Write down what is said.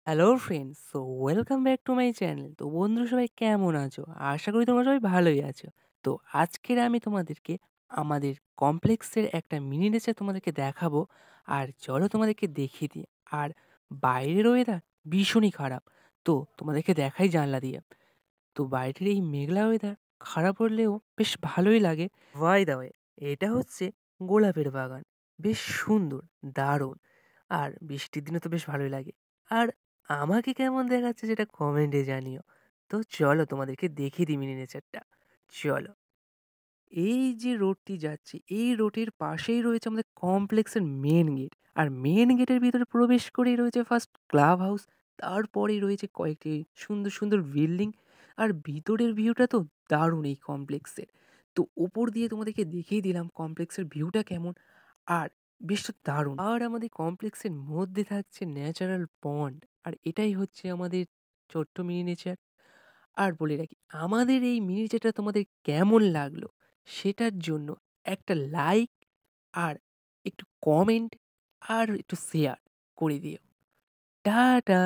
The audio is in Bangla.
Hello friends, so welcome back to my channel. তো বন্ধুরা সবাই কেমন আছো? আশা করি তোমরা সবাই ভালোই আছো। তো আজকের আমি তোমাদেরকে আমাদের কমপ্লেক্সের একটা মিনি নেচার তোমাদেরকে দেখাবো। আর চলো তোমাদেরকে দেখিয়ে দিই। আর বাইরের ওয়েদার ভীষণই খারাপ। তো তোমাদেরকে দেখাই জানলা দিয়ে। তো বাইরের এই মেঘলা ওয়েদার খারাপ হলেও বেশ ভালোই লাগে। বাই দ্য ওয়ে, এটা হচ্ছে গোলাপের বাগান। বেশ সুন্দর, দারুণ। আর বৃষ্টির দিনে তো বেশ ভালোই লাগে। আর আমাকে কেমন দেখাচ্ছে সেটা কমেন্টে জানিও। তো চলো তোমাদেরকে দেখিয়ে দিই মিনি নেচারটা। চলো। এই যে রোডটি যাচ্ছে, এই রোডের পাশেই রয়েছে আমাদের কমপ্লেক্সের মেন গেট। আর মেন গেটের ভিতরে প্রবেশ করেই রয়েছে ফার্স্ট ক্লাব হাউস। তারপরেই রয়েছে কয়েকটি সুন্দর, সুন্দর বিল্ডিং। আর ভিতরের ভিউটা তো দারুণ এই কমপ্লেক্সের। তো উপর দিয়ে তোমাদেরকে দেখিয়ে দিলাম কমপ্লেক্সের ভিউটা কেমন। আর বেশ তো দারুণ। আর আমাদের কমপ্লেক্সের মধ্যে থাকছে ন্যাচারাল পন্ড। আর এটাই হচ্ছে আমাদের ছোট্ট মিনি নেচার। আর বলে রাখি, আমাদের এই মিনি নেচারটা তোমাদের কেমন লাগলো সেটার জন্য একটা লাইক আর একটু কমেন্ট আর একটু শেয়ার করে দিও। টাটা।